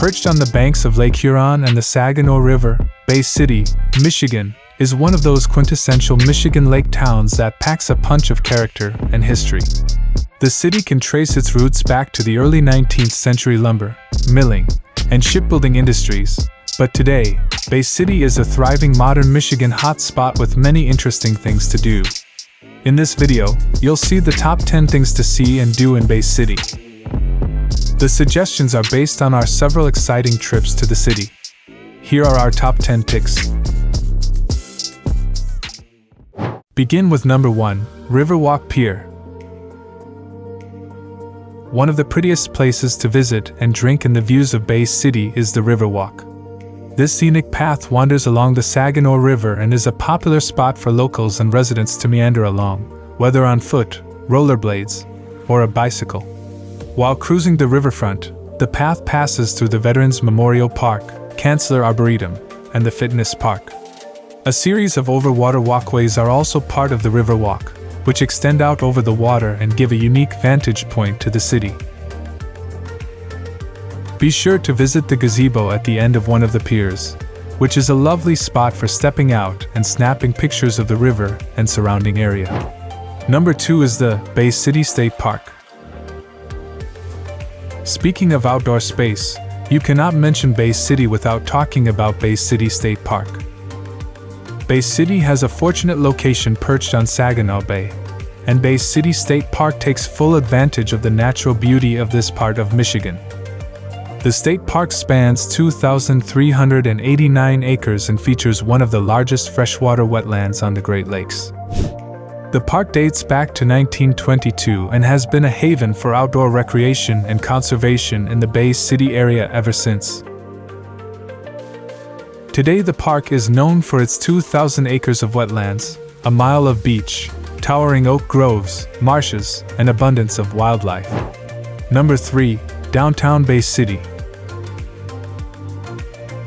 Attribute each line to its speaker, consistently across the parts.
Speaker 1: Perched on the banks of Lake Huron and the Saginaw River, Bay City, Michigan, is one of those quintessential Michigan lake towns that packs a punch of character and history. The city can trace its roots back to the early 19th century lumber, milling, and shipbuilding industries, but today, Bay City is a thriving modern Michigan hotspot with many interesting things to do. In this video, you'll see the top 10 things to see and do in Bay City. The suggestions are based on our several exciting trips to the city. Here are our top 10 picks. Begin with number 1, Riverwalk Pier. One of the prettiest places to visit and drink in the views of Bay City is the Riverwalk. This scenic path wanders along the Saginaw River and is a popular spot for locals and residents to meander along, whether on foot, rollerblades, or a bicycle. While cruising the riverfront, the path passes through the Veterans Memorial Park, Chancellor Arboretum, and the Fitness Park. A series of overwater walkways are also part of the Riverwalk, which extend out over the water and give a unique vantage point to the city. Be sure to visit the gazebo at the end of one of the piers, which is a lovely spot for stepping out and snapping pictures of the river and surrounding area. Number 2 is the Bay City State Park. Speaking of outdoor space, you cannot mention Bay City without talking about Bay City State Park. Bay City has a fortunate location perched on Saginaw Bay, and Bay City State Park takes full advantage of the natural beauty of this part of Michigan. The state park spans 2,389 acres and features one of the largest freshwater wetlands on the Great Lakes. The park dates back to 1922 and has been a haven for outdoor recreation and conservation in the Bay City area ever since. Today the park is known for its 2,000 acres of wetlands, a mile of beach, towering oak groves, marshes, and abundance of wildlife. Number 3, Downtown Bay City.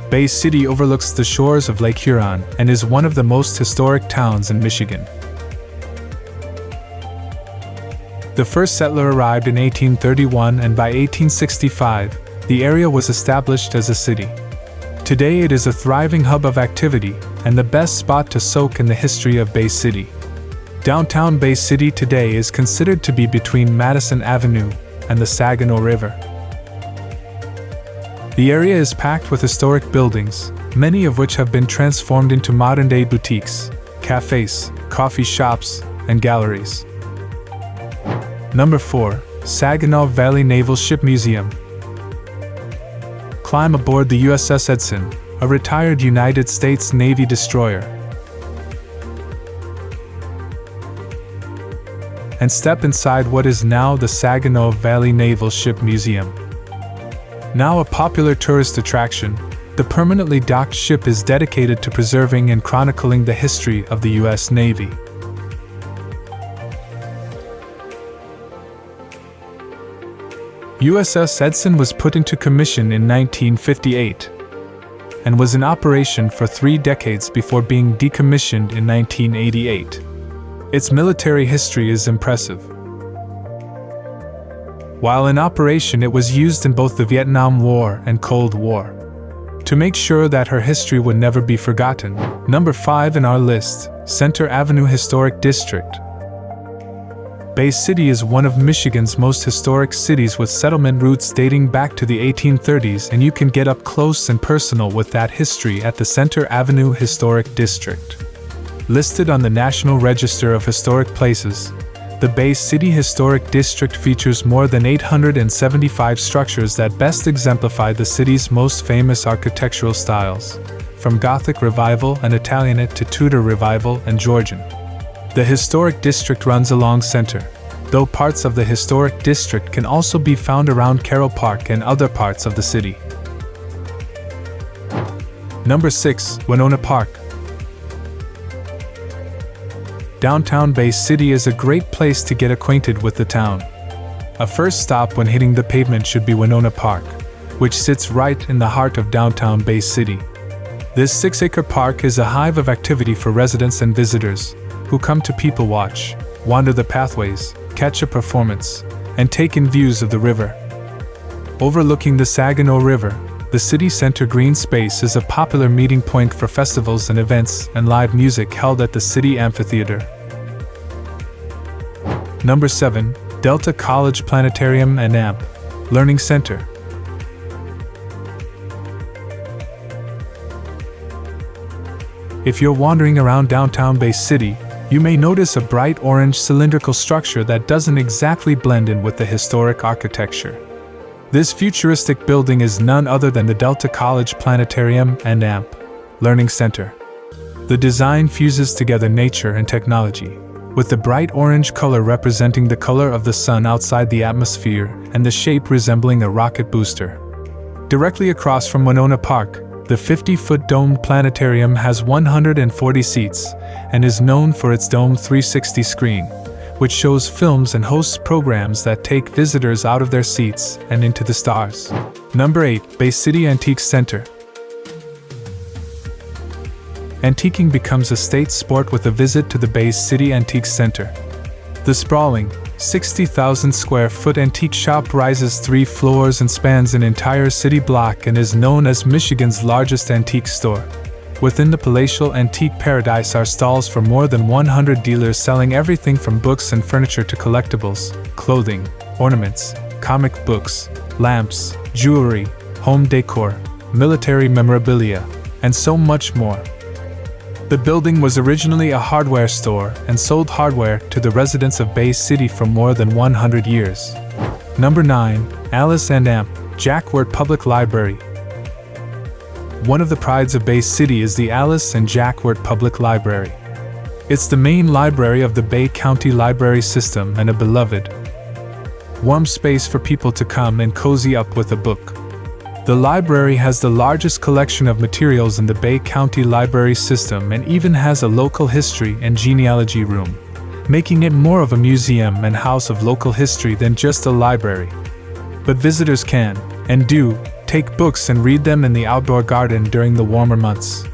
Speaker 1: Bay City overlooks the shores of Lake Huron and is one of the most historic towns in Michigan. The first settler arrived in 1831 and by 1865, the area was established as a city. Today it is a thriving hub of activity and the best spot to soak in the history of Bay City. Downtown Bay City today is considered to be between Madison Avenue and the Saginaw River. The area is packed with historic buildings, many of which have been transformed into modern-day boutiques, cafes, coffee shops, and galleries. Number 4, Saginaw Valley Naval Ship Museum. Climb aboard the USS Edson, a retired United States Navy destroyer, and step inside what is now the Saginaw Valley Naval Ship Museum. Now a popular tourist attraction, the permanently docked ship is dedicated to preserving and chronicling the history of the U.S. Navy. USS Edson was put into commission in 1958 and was in operation for 3 decades before being decommissioned in 1988. Its military history is impressive. While in operation, it was used in both the Vietnam War and Cold War. To make sure that her history would never be forgotten, number 5 in our list, Center Avenue Historic District. Bay City is one of Michigan's most historic cities with settlement roots dating back to the 1830s, and you can get up close and personal with that history at the Center Avenue Historic District. Listed on the National Register of Historic Places, the Bay City Historic District features more than 875 structures that best exemplify the city's most famous architectural styles, from Gothic Revival and Italianate to Tudor Revival and Georgian. The historic district runs along Center, though parts of the historic district can also be found around Carroll Park and other parts of the city. Number 6, Winona Park. Downtown Bay City is a great place to get acquainted with the town. A first stop when hitting the pavement should be Winona Park, which sits right in the heart of downtown Bay City. This 6-acre park is a hive of activity for residents and visitors who come to people watch, wander the pathways, catch a performance, and take in views of the river. Overlooking the Saginaw River, The city center green space is a popular meeting point for festivals and events and live music held at the city amphitheater. Number 7. Delta College Planetarium and AMP Learning Center. If you're wandering around downtown Bay City, you may notice a bright orange cylindrical structure that doesn't exactly blend in with the historic architecture. This futuristic building is none other than the Delta College Planetarium and AMP Learning Center. The design fuses together nature and technology, with the bright orange color representing the color of the sun outside the atmosphere and the shape resembling a rocket booster. Directly across from Winona Park, the 50-foot domed planetarium has 140 seats and is known for its Dome 360 screen, which shows films and hosts programs that take visitors out of their seats and into the stars. Number 8. Bay City Antique Center. Antiquing becomes a state sport with a visit to the Bay City Antique Center. The sprawling, 60,000 square foot antique shop rises 3 floors and spans an entire city block and is known as Michigan's largest antique store. Within the palatial antique paradise are stalls for more than 100 dealers selling everything from books and furniture to collectibles, clothing, ornaments, comic books, lamps, jewelry, home decor, military memorabilia, and so much more. The building was originally a hardware store and sold hardware to the residents of Bay City for more than 100 years. Number 9. Alice and AMP Jack Wirt Public Library. One of the prides of Bay City is the Alice and Jack Wirt Public Library. It's the main library of the Bay County Library System and a beloved, warm space for people to come and cozy up with a book. The library has the largest collection of materials in the Bay County Library System and even has a local history and genealogy room, making it more of a museum and house of local history than just a library. But visitors can, and do, take books and read them in the outdoor garden during the warmer months.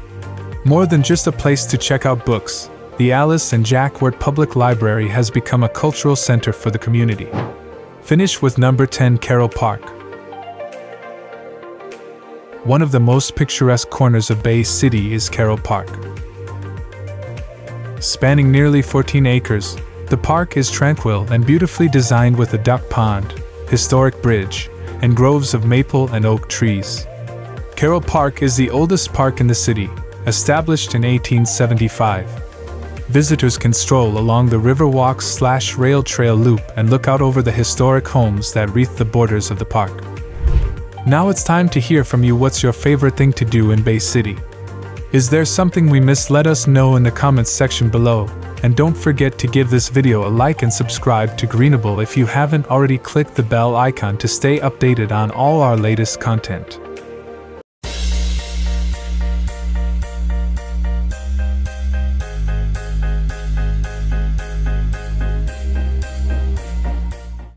Speaker 1: More than just a place to check out books, the Alice and Jack Wirt Public Library has become a cultural center for the community. Finish with number 10. Carroll Park. One of the most picturesque corners of Bay City is Carroll Park. Spanning nearly 14 acres, the park is tranquil and beautifully designed with a duck pond, historic bridge, and groves of maple and oak trees. Carroll Park is the oldest park in the city, established in 1875. Visitors can stroll along the Riverwalk/rail trail loop and look out over the historic homes that wreath the borders of the park. Now it's time to hear from you. What's your favorite thing to do in Bay City? Is there something we missed? Let us know in the comments section below. And don't forget to give this video a like and subscribe to Greenable if you haven't already. Click the bell icon to stay updated on all our latest content.